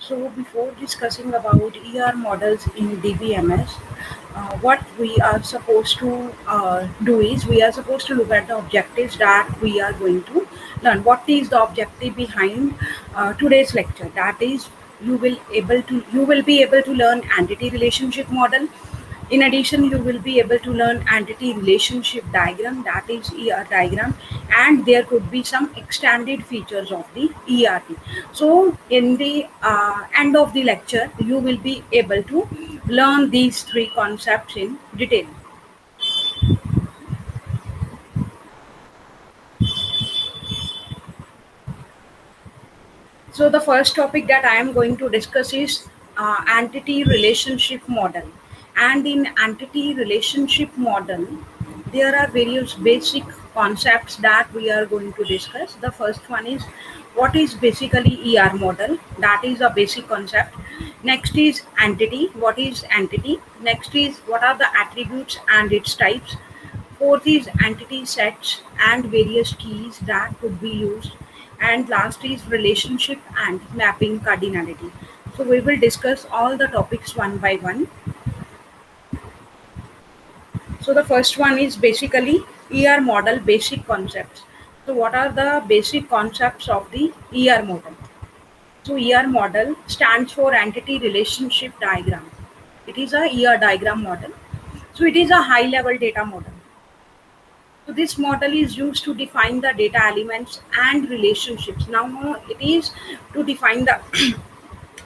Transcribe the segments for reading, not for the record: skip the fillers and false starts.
So before discussing about ER models in DBMS, what we are supposed to do is we are supposed to look at the objectives that we are going to learn. What is the objective behind today's lecture? That is, you will be able to learn entity relationship model. In addition, you will be able to learn entity relationship diagram, that is ER diagram, and there could be some extended features of the ERP. So, in the end of the lecture, you will be able to learn these three concepts in detail. So the first topic that I am going to discuss is entity relationship model. And in entity relationship model, there are various basic concepts that we are going to discuss. The first one is what is basically ER model. That is a basic concept. Next is entity. What is entity? Next is what are the attributes and its types. Fourth is entity sets and various keys that could be used. And last is relationship and mapping cardinality. So we will discuss all the topics one by one. So the first one is basically ER model basic concepts. So what are the basic concepts of the ER model? So ER model stands for entity relationship diagram. It is a ER diagram model. So it is a high level data model. So this model is used to define the data elements and relationships. Now it is to define the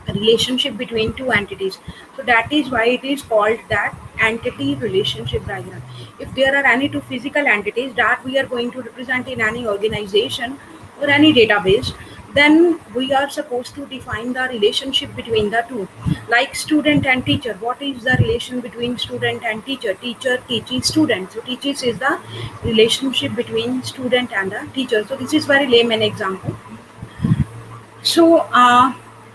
relationship between two entities. So that is why it is called that entity relationship diagram. If there are any two physical entities that we are going to represent in any organization or any database, then we are supposed to define the relationship between the two. Like student and teacher, what is the relation between student and teacher? Teacher teaches student. So teaches is the relationship between student and the teacher. So this is very layman example. So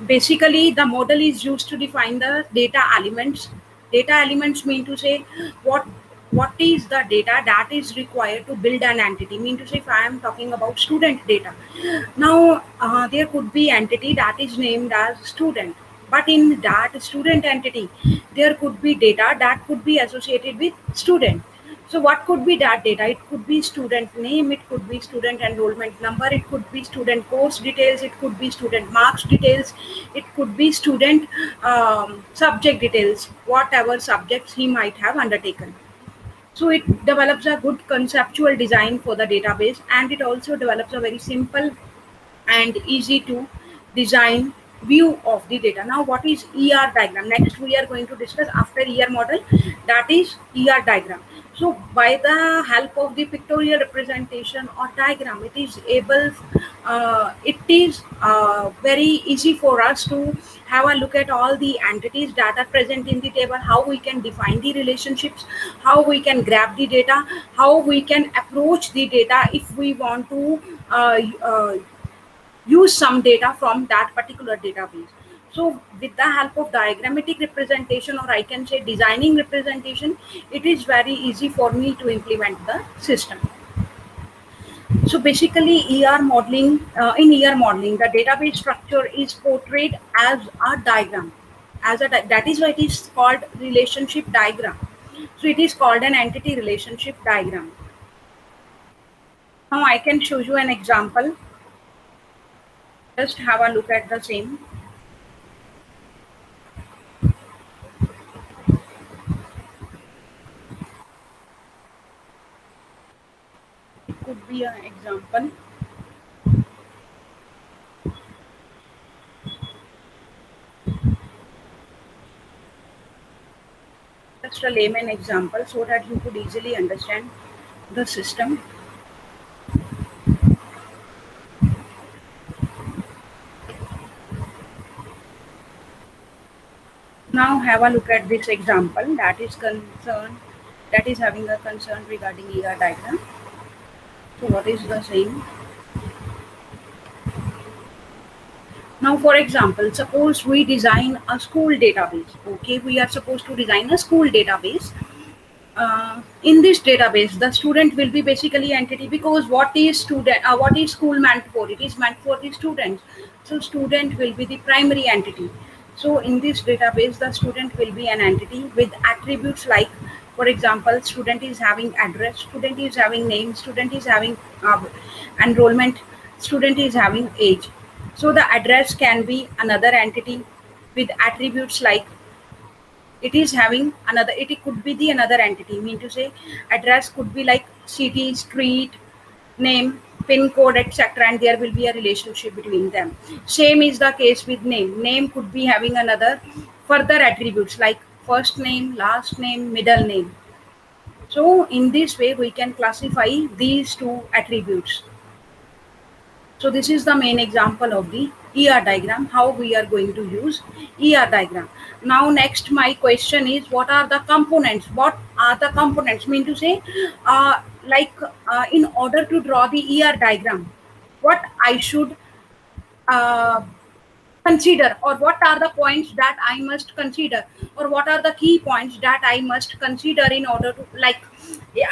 basically, the model is used to define the data elements. Data elements mean to say what what is the data that is required to build an entity. Mean to say, if I am talking about student data, now there could be entity that is named as student. But in that student entity, there could be data that could be associated with student. So what could be that data? It could be student name, it could be student enrollment number, it could be student course details, it could be student marks details, it could be student subject details, whatever subjects he might have undertaken. So it develops a good conceptual design for the database, and it also develops a very simple and easy to design view of the data. Now, what is ER diagram? Next, we are going to discuss after ER model, that is ER diagram. So, by the help of the pictorial representation or diagram, it is very easy for us to have a look at all the entities that are present in the table, how we can define the relationships, how we can grab the data, how we can approach the data if we want to use some data from that particular database. So with the help of diagrammatic representation, or I can say designing representation, it is very easy for me to implement the system. So basically in ER modeling, the database structure is portrayed as a diagram. That is why it is called relationship diagram. So it is called an entity relationship diagram. Now I can show you an example. Just have a look at the same. It could be an example. Just a layman example so that you could easily understand the system. Now have a look at this example that is having a concern regarding ER diagram. So what is the same? Now, for example, suppose we design a school database. Okay, we are supposed to design a school database. In this database, the student will be basically entity, because what is school meant for? It is meant for the students. So student will be the primary entity. So in this database, the student will be an entity with attributes like, for example, student is having address, student is having name, student is having enrollment, student is having age. So the address can be another entity with attributes like it is having another, it could be the another entity, mean to say address could be like city, street, name, pin code, etc., and there will be a relationship between them. Same is the case with name. Name could be having another further attributes like first name, last name, middle name. So in this way we can classify these two attributes. So this is the main example of the ER diagram, how we are going to use ER diagram. Now next my question is, what are the components? What are the components? Mean to say, in order to draw the ER diagram, what I should uh, consider, or what are the points that I must consider, or what are the key points that I must consider in order to, like,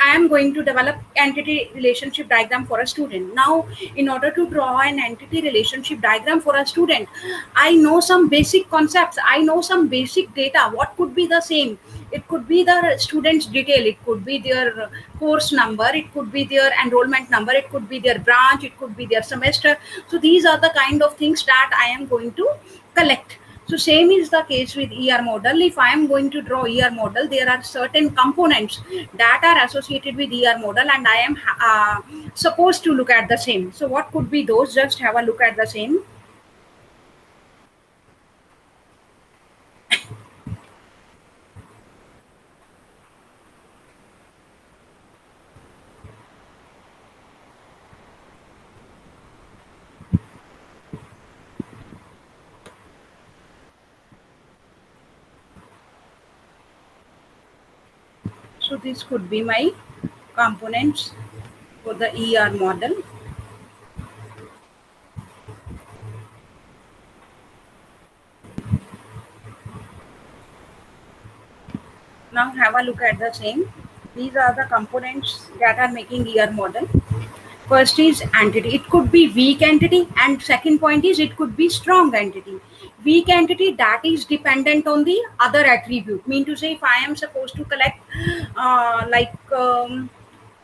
I am going to develop entity relationship diagram for a student. Now in order to draw an entity relationship diagram for a student, I know some basic concepts, I know some basic data. What could be the same? It could be the student's detail, it could be their course number, it could be their enrollment number, it could be their branch, it could be their semester. So these are the kind of things that I am going to collect. So same is the case with ER model. If I am going to draw ER model, there are certain components that are associated with ER model, and I am supposed to look at the same. So what could be those? Just have a look at the same. So this could be my components for the ER model. Now have a look at the same. These are the components that are making ER model. First is entity. It could be weak entity, and second point is it could be strong entity. Weak entity, that is dependent on the other attribute. Mean to say, if I am supposed to collect,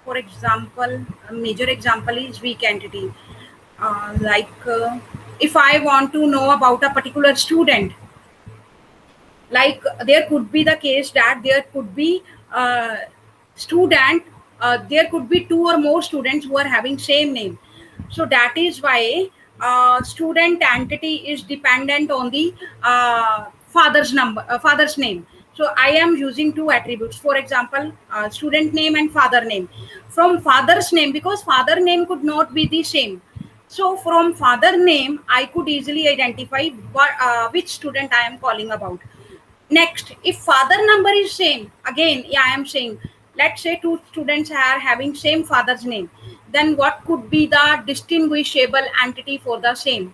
for example, a major example is weak entity. If I want to know about a particular student, like there could be the case that there could be student, there could be two or more students who are having same name. So that is why student entity is dependent on the father's name. So I am using two attributes, for example, student name and father name. From father's name, because father name could not be the same, so from father name I could easily identify which student I am calling about. Next, if father number is same, again, yeah, I am saying, let's say two students are having same father's name, then what could be the distinguishable entity for the same?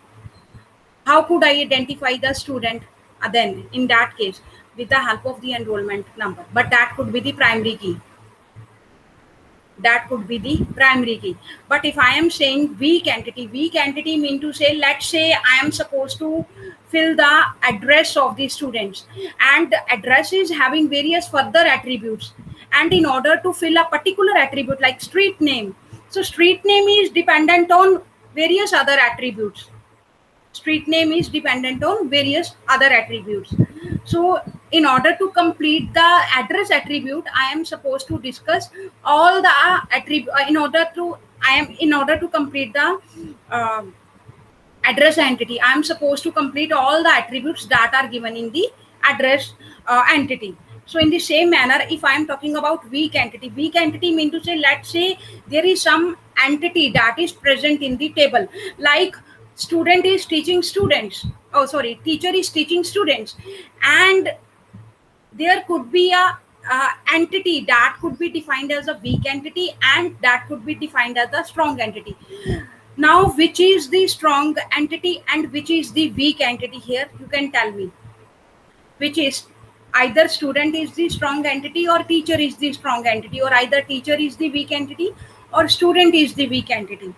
How could I identify the student? Then, in that case, with the help of the enrollment number, but that could be the primary key. That could be the primary key. But if I am saying weak entity mean to say, let's say I am supposed to fill the address of the students, and the address is having various further attributes, and in order to fill a particular attribute like street name, so street name is dependent on various other attributes. Street name is dependent on various other attributes. So in order to complete the address attribute, I am supposed to discuss all the attribute, in order to complete the uh, address entity, I am supposed to complete all the attributes that are given in the address entity. So in the same manner, if I am talking about weak entity mean to say, let's say there is some entity that is present in the table, like student is teaching students, oh sorry, teacher is teaching students, and there could be a entity that could be defined as a weak entity, and that could be defined as a strong entity. Now which is the strong entity and which is the weak entity here? You can tell me which is, either student is the strong entity or teacher is the strong entity, or either teacher is the weak entity or student is the weak entity.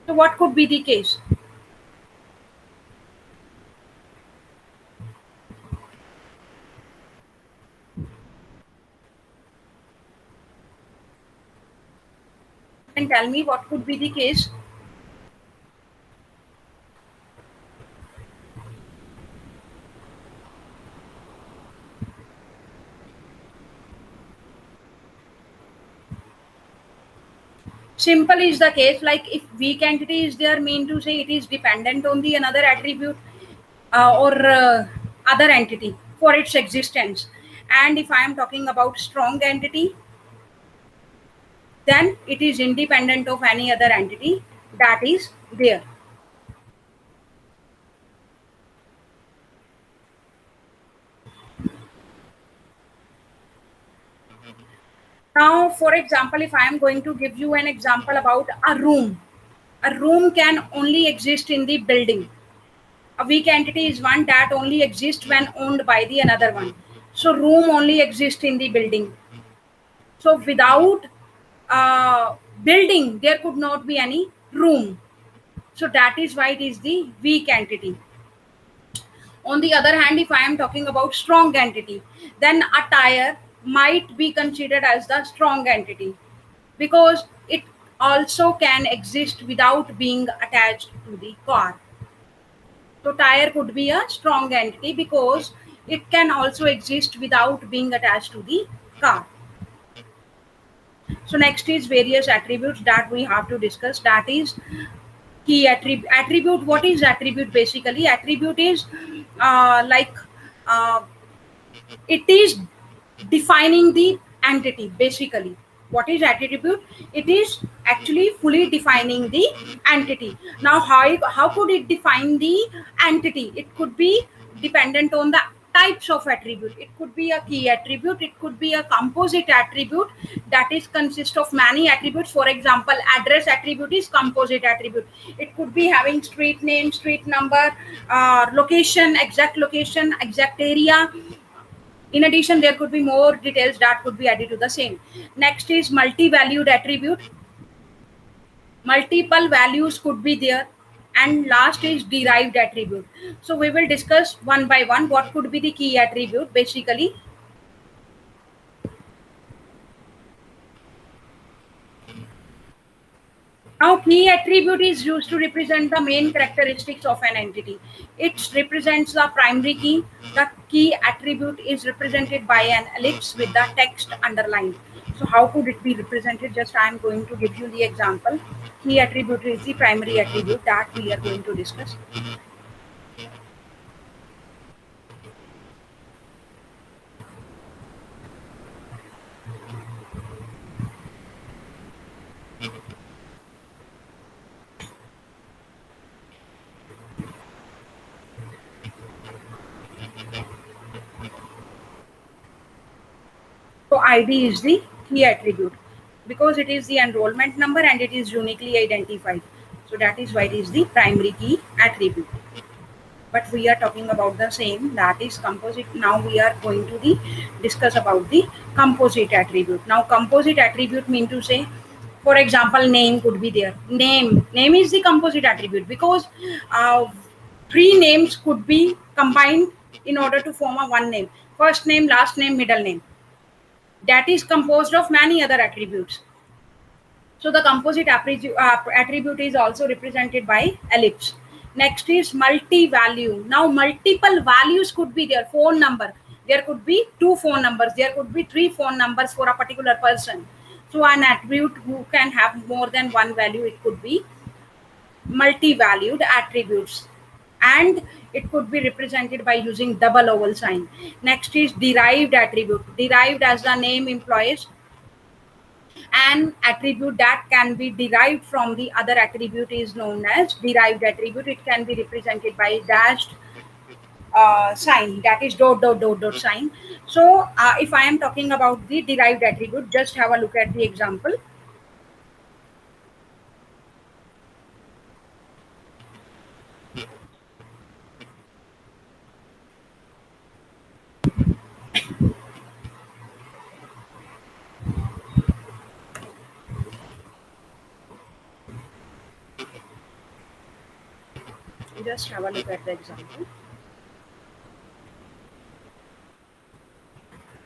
So what could be the case? can tell me what could be the case? Simple is the case, like if weak entity is there, mean to say it is dependent on the another attribute or other entity for its existence. And if I am talking about strong entity, then it is independent of any other entity that is there. Now, for example, if I am going to give you an example about a room can only exist in the building. A weak entity is one that only exists when owned by the another one. So room only exists in the building. So without building, there could not be any room. So that is why it is the weak entity. On the other hand, if I am talking about strong entity, then a tire might be considered as the strong entity because it also can exist without being attached to the car. So tire could be a strong entity because it can also exist without being attached to the car. So next is various attributes that we have to discuss. That is key attribute. What is attribute? Basically, attribute is like uh, it is defining the entity. Basically, what is attribute? It is actually fully defining the entity. Now how could it define the entity? It could be dependent on the types of attribute. It could be a key attribute, it could be a composite attribute that is consist of many attributes. For example, address attribute is composite attribute. It could be having street name, street number, location, exact area. In addition, there could be more details that could be added to the same. Next is multi-valued attribute. Multiple values could be there. And last is derived attribute. So we will discuss one by one what could be the key attribute. Basically, now, key attribute is used to represent the main characteristics of an entity. It represents the primary key. The key attribute is represented by an ellipse with the text underlined. So, how could it be represented? Just I am going to give you the example. Key attribute is the primary attribute that we are going to discuss. So ID is the key attribute because it is the enrollment number and it is uniquely identified. So that is why it is the primary key attribute. But we are talking about the same, that is composite. Now we are going to the discuss about the composite attribute. Now composite attribute mean to say, for example, name could be there. Name is the composite attribute because uh, three names could be combined in order to form a one name: first name, last name, middle name. That is composed of many other attributes. So the composite attribute is also represented by ellipse. Next is multi-value. Now multiple values could be there. Phone number. There could be two phone numbers. There could be three phone numbers for a particular person. So an attribute who can have more than one value, it could be multi-valued attributes. And it could be represented by using double oval sign. Next is derived attribute. Derived, as the name implies, an attribute that can be derived from the other attribute is known as derived attribute. It can be represented by dashed sign, that is dot dot dot dot sign. So if I am talking about the derived attribute, just have a look at the example. Just have a look at the example.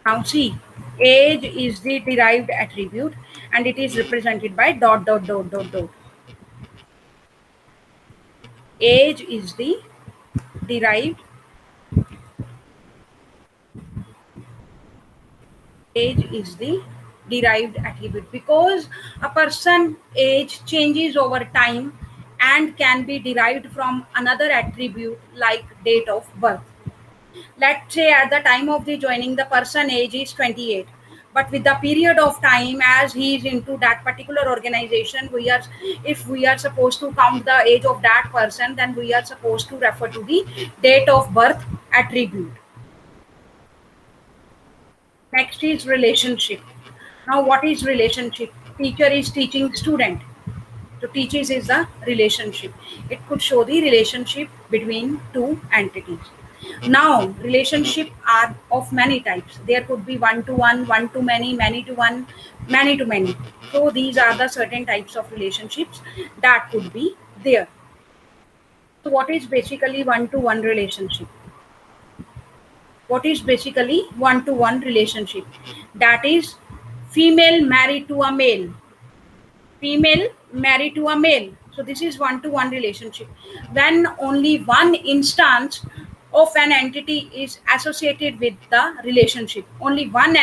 Now see, age is the derived attribute and it is represented by dot dot dot dot dot. Age is the derived age is the derived attribute, because a person age changes over time and can be derived from another attribute like date of birth. Let's say at the time of the joining the person age is 28, but with the period of time as he is into that particular organization, we are, if we are supposed to count the age of that person, then we are supposed to refer to the date of birth attribute. Next is relationship. Now what is relationship? Teacher is teaching student. So teaches is the relationship. It could show the relationship between two entities. Now relationship are of many types. There could be one to one to many to one, many to many. So these are the certain types of relationships that could be there. So what is basically one to one relationship? What is basically one to one relationship? That is female married to a male. Female married to a male. So this is one to one relationship. When only one instance of an entity is associated with the relationship. Only one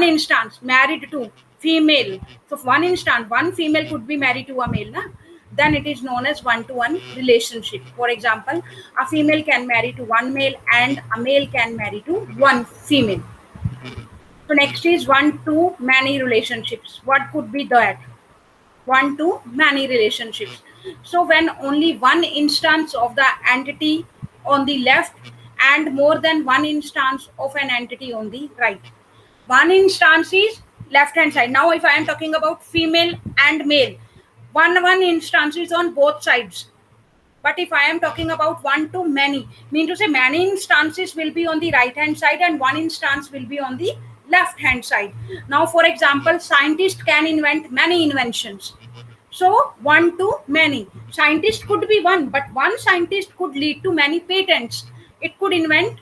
instance married to female. So one instance, one female could be married to a male. Na? Then it is known as one to one relationship. For example, a female can marry to one male and a male can marry to one female. So next is one to many relationships. What could be that? One to many relationships. So when only one instance of the entity on the left and more than one instance of an entity on the right. One instance is left hand side. Now if I am talking about female and male, one instance is on both sides. But if I am talking about one to many, mean to say many instances will be on the right hand side and one instance will be on the left hand side. Now for example, scientists can invent many inventions. So one to many. Scientist could be one, but one scientist could lead to many patents. It could invent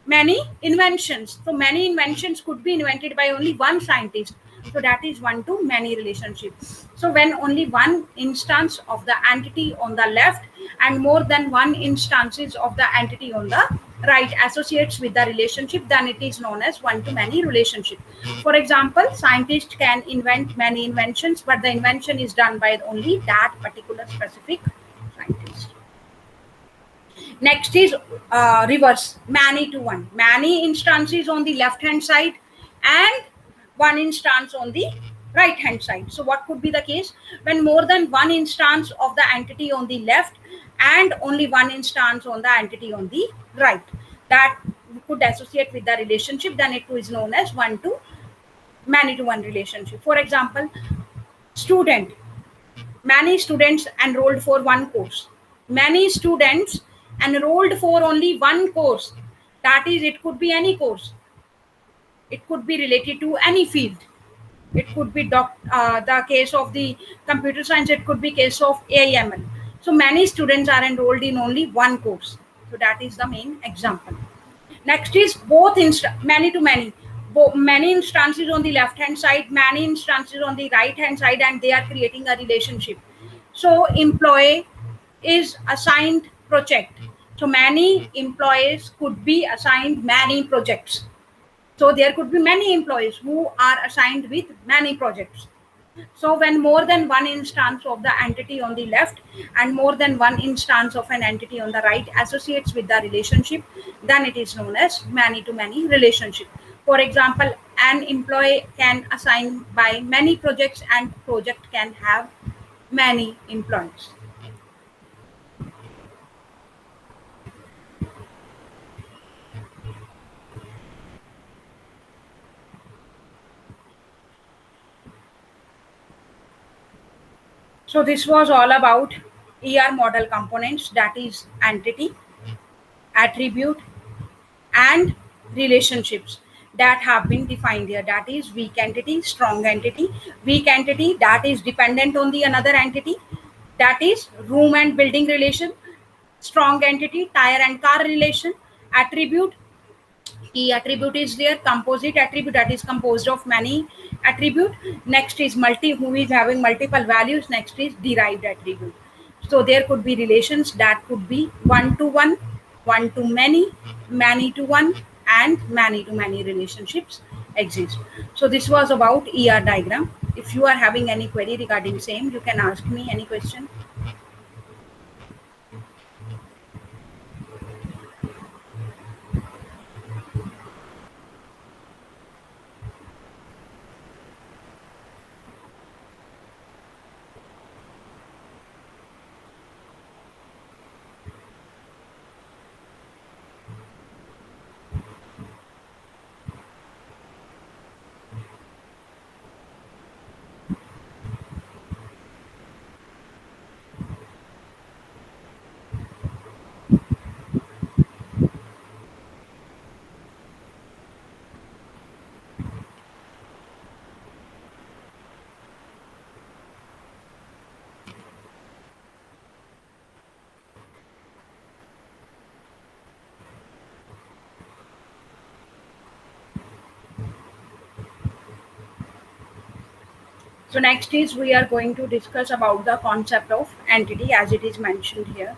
many inventions. So many inventions could be invented by only one scientist. So that is one to many relationship. So when only one instance of the entity on the left and more than one instances of the entity on the right associates with the relationship, then it is known as one to many relationship. For example, scientists can invent many inventions, but the invention is done by only that particular specific scientist. Next is reverse, many to one. Many instances on the left hand side and one instance on the right hand side. So what could be the case? When more than one instance of the entity on the left and only one instance on the entity on the right, that could associate with the relationship, then it is known as one to many to one relationship. For example, student. Many students enrolled for one course. Many students enrolled for only one course. That is, it could be any course. It could be related to any field. It could be the case of the computer science. It could be case of AIML. So many students are enrolled in only one course. So that is the main example. Next is both many to many. Many instances on the left hand side, many instances on the right hand side, and they are creating a relationship. So employee is assigned project. So many employees could be assigned many projects. So there could be many employees who are assigned with many projects. So when more than one instance of the entity on the left and more than one instance of an entity on the right associates with the relationship, then it is known as many to many relationship. For example, an employee can assign by many projects and project can have many employees. So this was all about ER model components, that is entity, attribute, and relationships that have been defined here. That is weak entity, strong entity. Weak entity, that is dependent on the another entity. That is room and building relation. Strong entity, tire and car relation. Attribute, Key attribute is there, composite attribute that is composed of many attribute. Next is multi, who is having multiple values. Next is derived attribute. So there could be relations that could be one to one to many to one, and many to many relationships exist. So this was about ER diagram. If you are having any query regarding same, you can ask me any question. So next is we are going to discuss about the concept of entity as it is mentioned here.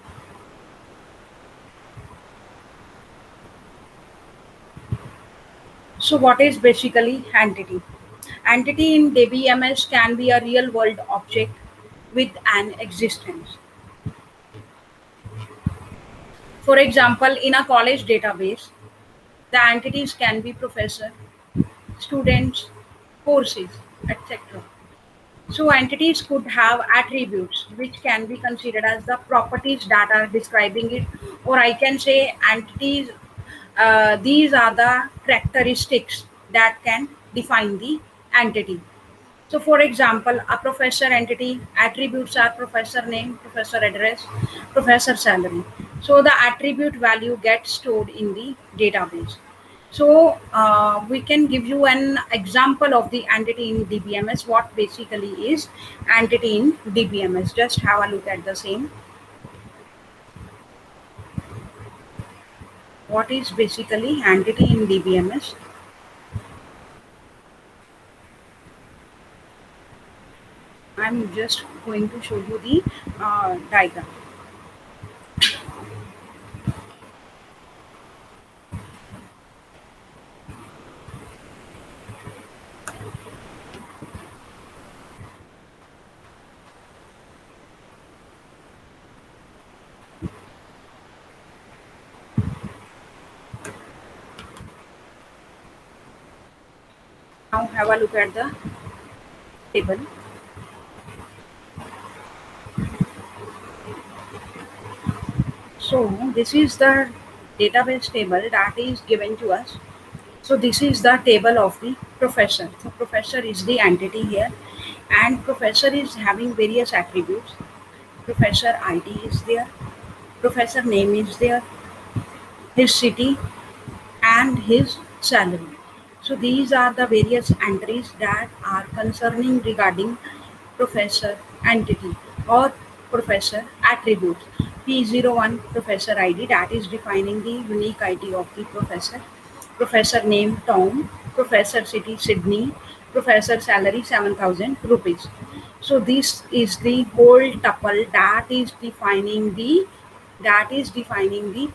So what is basically entity? Entity in DBMS can be a real world object with an existence. For example, in a college database, the entities can be professor, students, courses, etc. So entities could have attributes which can be considered as the properties that are describing it, or I can say entities. These are the characteristics that can define the entity. So, for example, a professor entity attributes are professor name, professor address, professor salary. So, the attribute value gets stored in the database. So, we can give you an example of the entity in DBMS. What basically is entity in DBMS? Just have a look at the same. What is basically entity in DBMS? I'm just going to show you the diagram. Now have a look at the table. So this is the database table that is given to us. So this is the table of the professor. So professor is the entity here, and professor is having various attributes. Professor ID is there, professor name is there, his city, and his salary. So these are the various entries that are concerning regarding professor entity or professor attributes. P01 professor ID that is defining the unique ID of the professor. Professor name Tom, professor city Sydney, professor salary 7,000 rupees. So this is the whole tuple that is defining the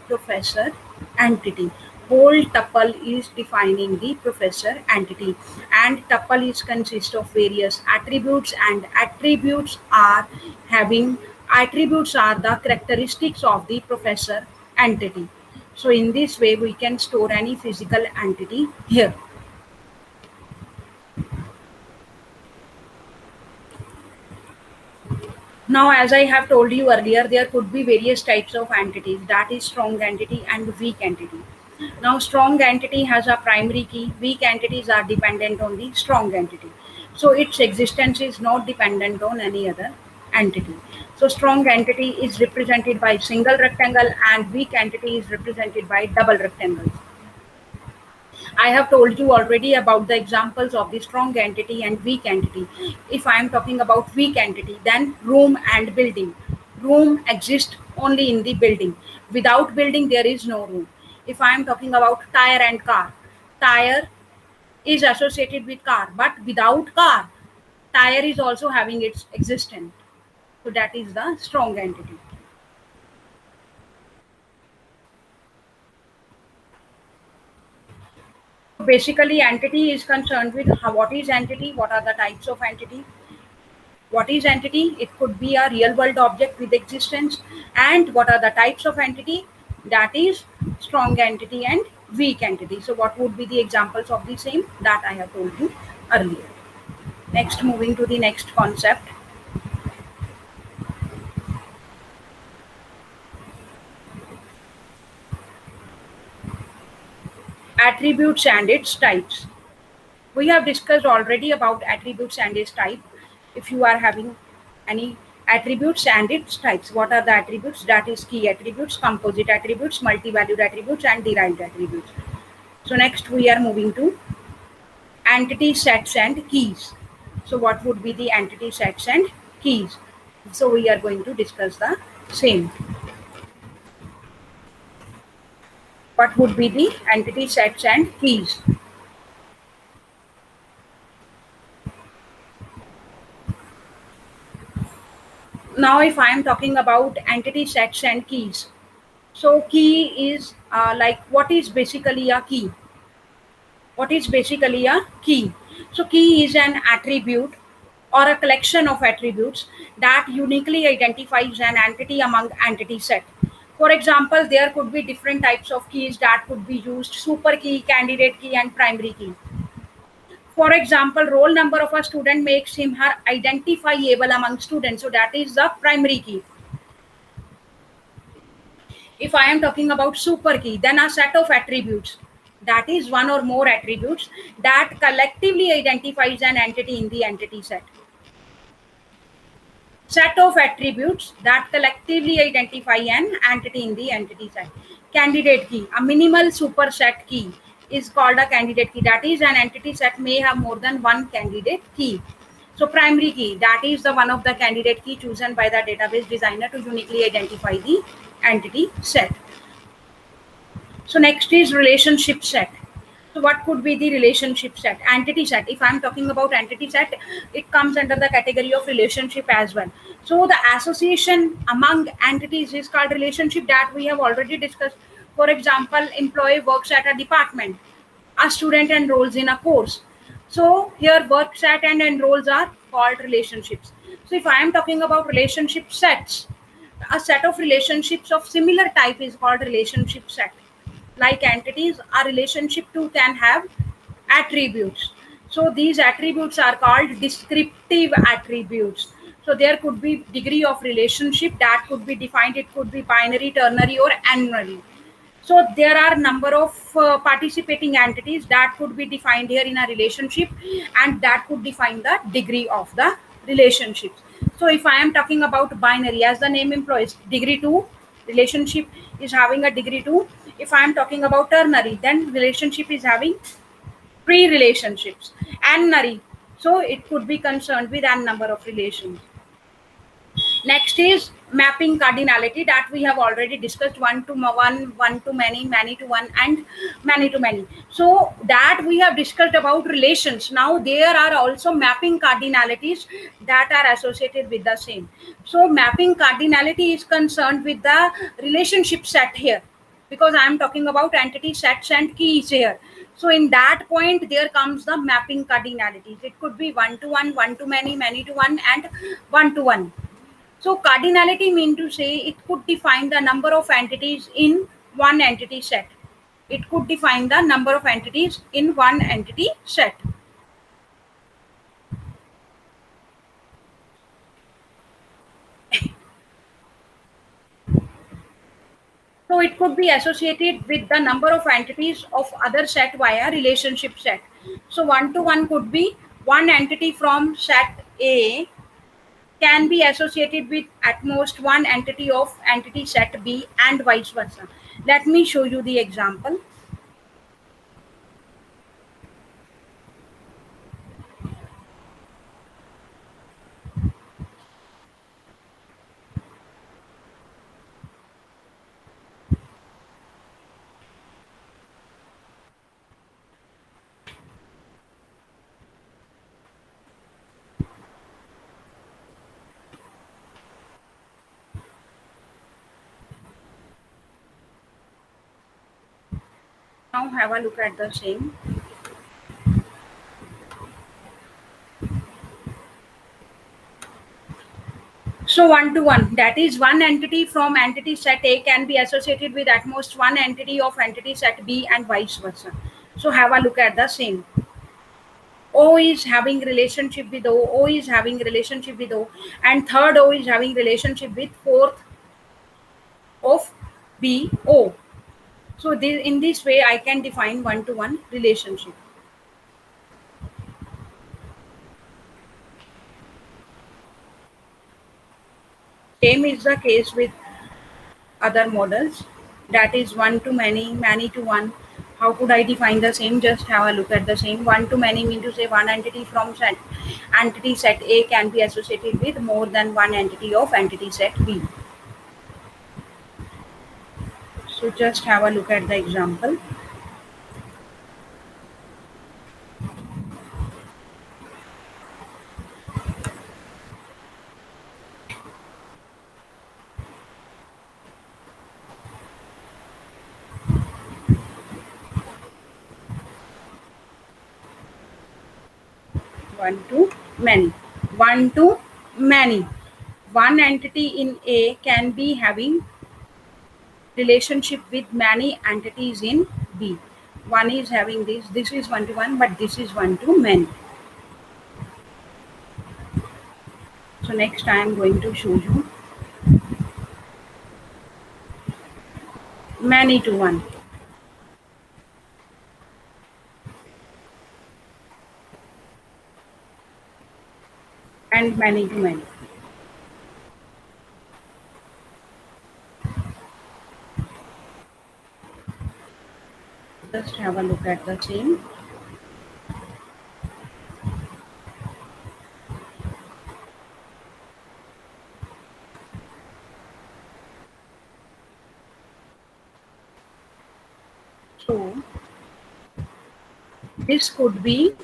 professor entity. Whole tuple is defining the professor entity, and tuple is consist of various attributes, and attributes are the characteristics of the professor entity. So in this way we can store any physical entity here. Now, as I have told you earlier, there could be various types of entities, that is strong entity and weak entity. Now, strong entity has a primary key, weak entities are dependent on the strong entity. So, its existence is not dependent on any other entity. So, strong entity is represented by single rectangle and weak entity is represented by double rectangles. I have told you already about the examples of the strong entity and weak entity. If I am talking about weak entity, then room and building. Room exists only in the building. Without building, there is no room. If I am talking about tire and car, tire is associated with car, but without car, tire is also having its existence. So that is the strong entity. Basically, entity is concerned with what is entity, what are the types of entity, what is entity. It could be a real world object with existence, and what are the types of entity, that is strong entity and weak entity. So what would be the examples of the same that I have told you earlier. Next, moving to the next concept, attributes and its types. We have discussed already about attributes and its type. If you are having any attributes and its types, what are the attributes? That is key attributes, composite attributes, multi-valued attributes, and derived attributes. So next we are moving to entity sets and keys. So what would be the entity sets and keys? So we are going to discuss the same. What would be the entity sets and keys? Now if I am talking about entity sets and keys, so key is like what is basically a key? What is basically a key? So key is an attribute or a collection of attributes that uniquely identifies an entity among entity set. For example, there could be different types of keys that could be used: super key, candidate key, and primary key. For example, roll number of a student makes him her identifiable among students. So that is the primary key. If I am talking about super key, then a set of attributes, that is one or more attributes that collectively identifies an entity in the entity set. Set of attributes that collectively identify an entity in the entity set. Candidate key, a minimal superset key, is called a candidate key. That is, an entity set may have more than one candidate key. So primary key, that is the one of the candidate key chosen by the database designer to uniquely identify the entity set. So next is relationship set. So what could be the relationship set? Entity set. If I'm talking about entity set, it comes under the category of relationship as well. So the association among entities is called relationship, that we have already discussed. For example, employee works at a department. A student enrolls in a course. So here works at and enrolls are called relationships. So if I am talking about relationship sets, a set of relationships of similar type is called relationship set. Like entities, a relationship too can have attributes. So these attributes are called descriptive attributes. So there could be degree of relationship that could be defined. It could be binary, ternary, or annually. So there are number of participating entities that could be defined here in a relationship, and that could define the degree of the relationship. So if I am talking about binary, as the name implies, degree 2, relationship is having a degree 2. If I am talking about ternary, then relationship is having three relationships. Annary, so it could be concerned with n number of relations. Next is mapping cardinality, that we have already discussed: one to one, one to many to one, and many to many. So that we have discussed about relations. Now there are also mapping cardinalities that are associated with the same. So mapping cardinality is concerned with the relationship set here, because I am talking about entity sets and keys here. So in that point, there comes the mapping cardinalities. It could be one to many to one, and one to one. So cardinality mean to say it could define the number of entities in one entity set. It could define the number of entities in one entity set. So it could be associated with the number of entities of other set via relationship set. So one to one could be one entity from set A can be associated with at most one entity of entity set B, and vice versa. Let me show you the example. Now have a look at the same. So one to one, that is one entity from entity set A can be associated with at most one entity of entity set B and vice versa. So have a look at the same. O is having relationship with O, O is having relationship with O, and third O is having relationship with fourth of B O. So this, in this way, I can define one-to-one relationship. Same is the case with other models. That is one to many, many to one. How could I define the same? Just have a look at the same. One to many mean to say one entity from set entity set A can be associated with more than one entity of entity set B. So just have a look at the example. One to many. One to many. One entity in A can be having relationship with many entities in B. One is having this is one to one, but this is one to many. So next I am going to show you many to one and many to many. Just have a look at the same. So this could be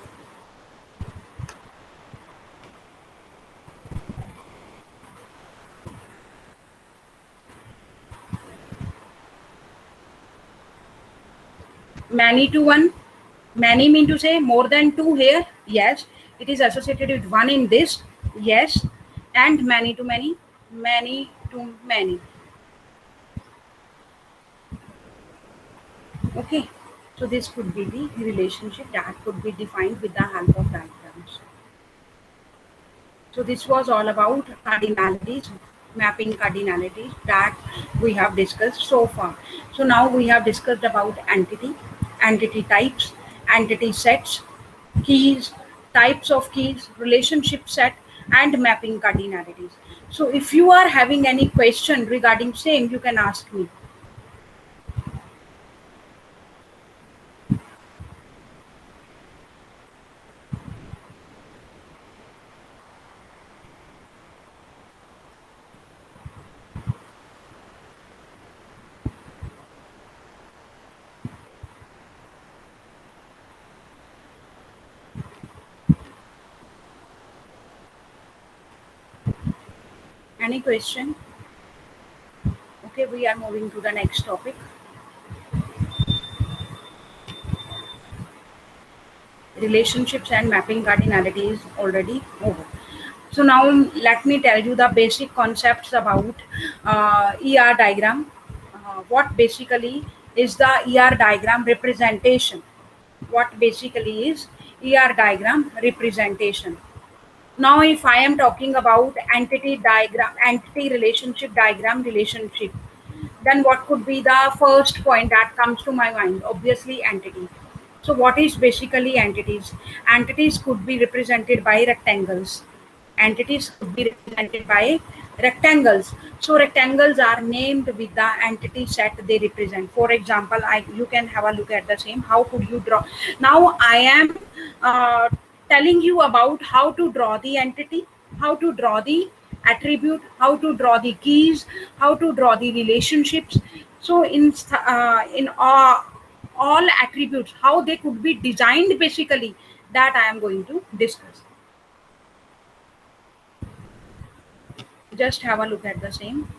many to one. Many mean to say more than two here. Yes. It is associated with one in this. Yes. And many to many. Many to many. Okay. So this could be the relationship that could be defined with the help of diagrams. So this was all about cardinalities, mapping cardinalities that we have discussed so far. So now we have discussed about entity, entity types, entity sets, keys, types of keys, relationship set, and mapping cardinalities. So if you are having any question regarding same, you can ask me. Any question? Okay, we are moving to the next topic. Relationships and mapping cardinality is already over. So now let me tell you the basic concepts about ER diagram. What basically is the ER diagram representation? What basically is ER diagram representation? Now, if I am talking about entity diagram, entity relationship diagram relationship, then what could be the first point that comes to my mind? Obviously, entity. So, what is basically entities? Entities could be represented by rectangles. Entities could be represented by rectangles. So, rectangles are named with the entity set they represent. For example, you can have a look at the same. How could you draw? Now, I am uh, telling you about how to draw the entity, how to draw the attribute, how to draw the keys, how to draw the relationships. So in all attributes, how they could be designed basically, that I am going to discuss. Just have a look at the same.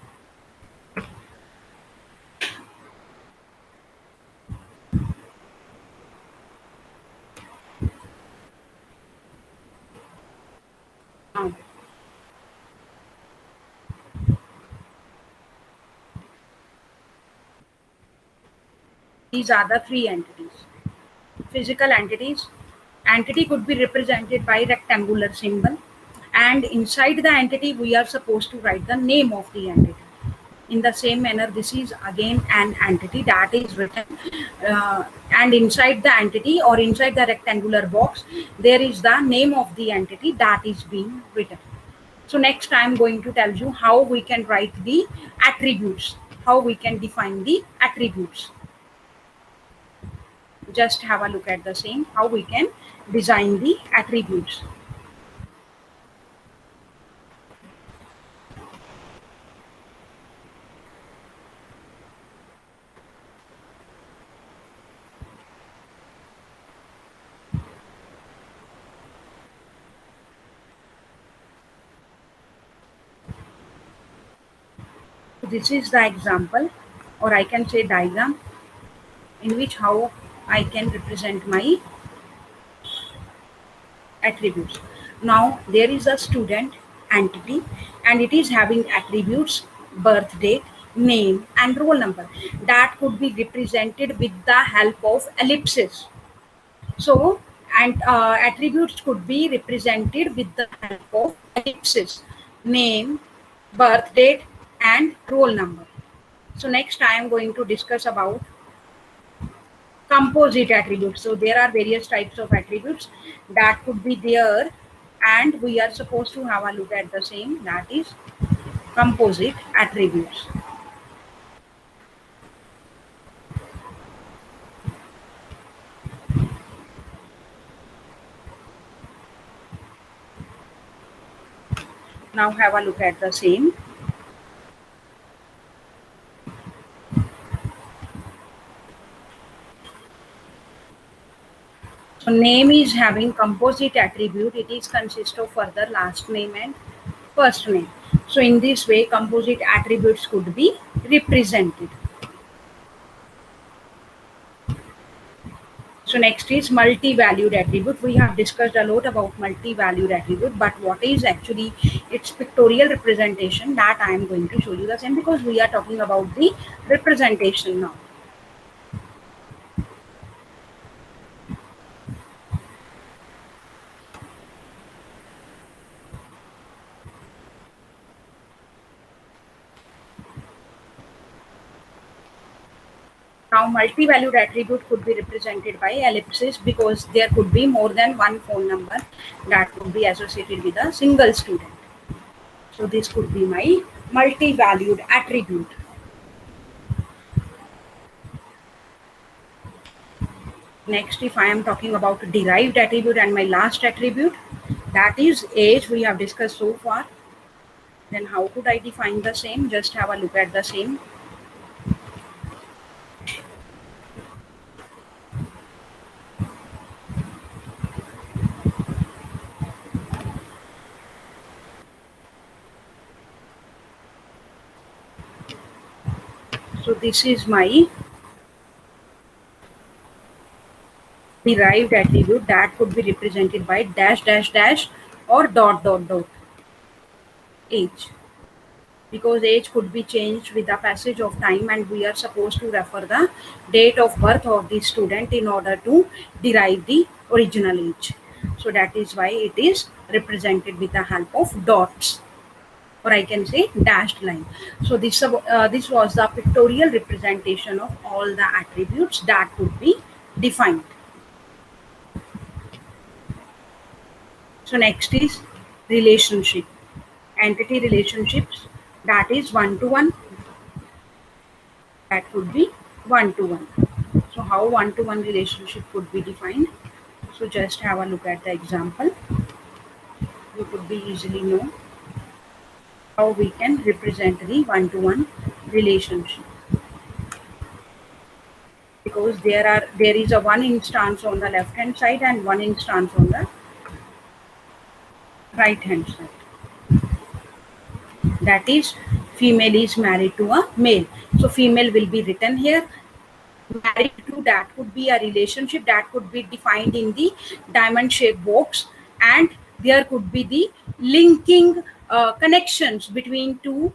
These are the three entities. Physical entities. Entity could be represented by rectangular symbol, and inside the entity we are supposed to write the name of the entity. In the same manner, this is again an entity that is written, and inside the entity or inside the rectangular box there is the name of the entity that is being written. So next I am going to tell you how we can write the attributes, how we can define the attributes. Just have a look at the same, how we can design the attributes. This is the example, or I can say diagram, in which how I can represent my attributes. Now there is a student entity and it is having attributes birth date, name and roll number that could be represented with the help of ellipses. So, and attributes could be represented with the help of ellipses, name, birth date and roll number. So next I am going to discuss about composite attributes. So there are various types of attributes that could be there, and we are supposed to have a look at the same, that is composite attributes. Now have a look at the same. So name is having composite attribute. It is consist of further last name and first name. So in this way, composite attributes could be represented. So next is multi-valued attribute. We have discussed a lot about multi-valued attribute, but what is actually its pictorial representation, that I am going to show you the same, because we are talking about the representation now. Now multi-valued attribute could be represented by ellipses because there could be more than one phone number that could be associated with a single student. So this could be my multi-valued attribute. Next, if I am talking about derived attribute and my last attribute, that is age, we have discussed so far. Then how could I define the same? Just have a look at the same. So this is my derived attribute that could be represented by dash dash dash or dot dot dot age, because age could be changed with the passage of time and we are supposed to refer the date of birth of the student in order to derive the original age. So that is why it is represented with the help of dots, or I can say dashed line. So this was the pictorial representation of all the attributes that could be defined. So next is relationship, entity relationships, that is one-to-one, that could be one-to-one. So how one-to-one relationship could be defined? So just have a look at the example. You could be easily know how we can represent the one-to-one relationship, because there is a one instance on the left hand side and one instance on the right hand side. That is, female is married to a male. So female will be written here. Married to, that could be a relationship that could be defined in the diamond shaped box, and there could be the linking connections between two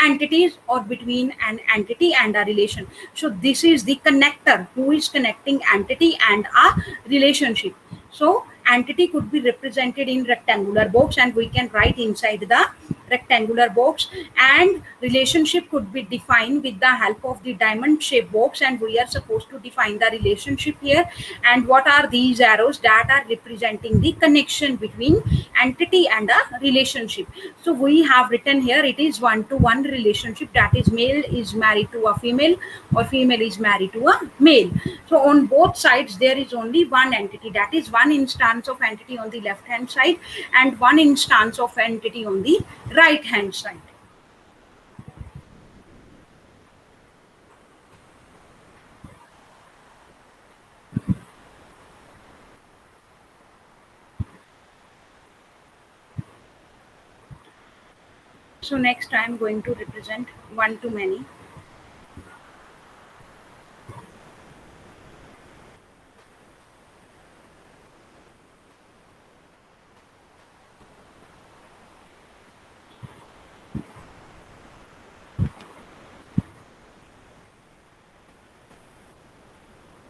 entities or between an entity and a relation. So this is the connector who is connecting entity and a relationship. So entity could be represented in rectangular box and we can write inside the rectangular box, and relationship could be defined with the help of the diamond shaped box, and we are supposed to define the relationship here. And what are these arrows? That are representing the connection between entity and a relationship. So we have written here it is one to one relationship, that is male is married to a female or female is married to a male. So on both sides there is only one entity, that is one instance of entity on the left hand side and one instance of entity on the right hand side. So next I am going to represent one to many.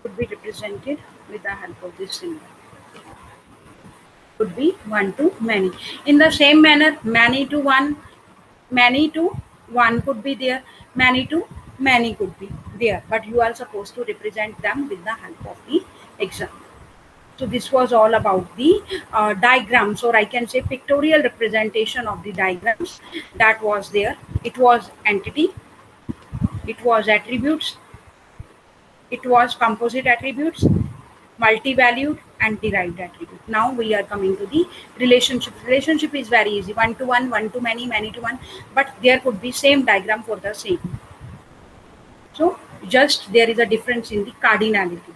Could be represented with the help of this symbol. Could be one to many. In the same manner, many to one, many to one could be there, many to many could be there, but you are supposed to represent them with the help of the example. So this was all about the diagrams, or I can say pictorial representation of the diagrams that was there. It was entity, it was attributes, it was composite attributes, multi-valued and derived attribute. Now we are coming to the relationship. Relationship is very easy, one to many to one, but there could be same diagram for the same. So just there is a difference in the cardinality.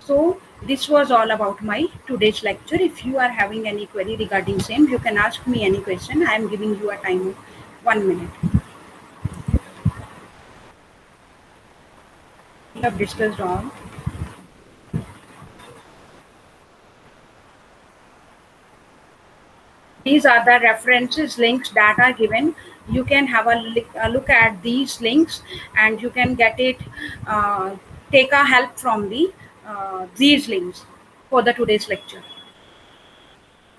So this was all about my today's lecture. If you are having any query regarding same, you can ask me any question. I am giving you a time of 1 minute. We have discussed all. These are the references links that are given. You can have a look at these links and you can get it, take a help from the these links for the today's lecture.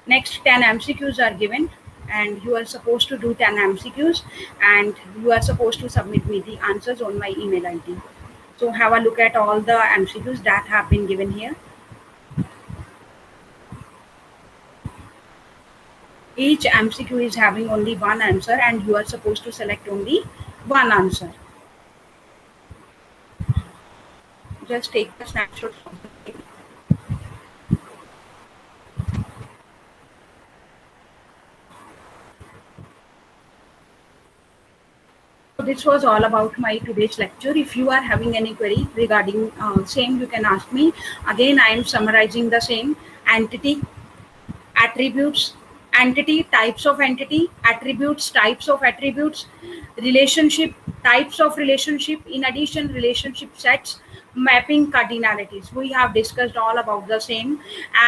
Next 10 MCQs are given and you are supposed to do 10 MCQs and you are supposed to submit me the answers on my email ID. So have a look at all the MCQs that have been given here. Each MCQ is having only one answer and you are supposed to select only one answer. Just take a snapshot of the. So this was all about my today's lecture. If you are having any query regarding same, you can ask me. Again, I am summarizing the same: entity, attributes, entity, types of entity, attributes, types of attributes, relationship, types of relationship, in addition relationship sets, mapping cardinalities. We have discussed all about the same,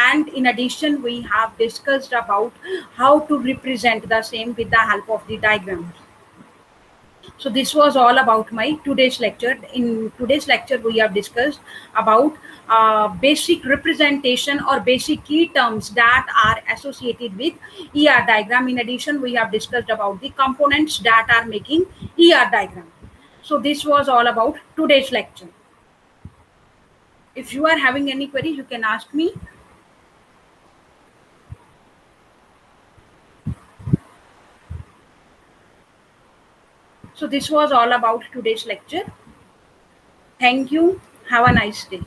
and in addition we have discussed about how to represent the same with the help of the diagrams. So this was all about my today's lecture. In today's lecture we have discussed about basic representation or basic key terms that are associated with ER diagram. In addition we have discussed about the components that are making ER diagram. So this was all about today's lecture. If you are having any query you can ask me. So this was all about today's lecture. Thank you. Have a nice day.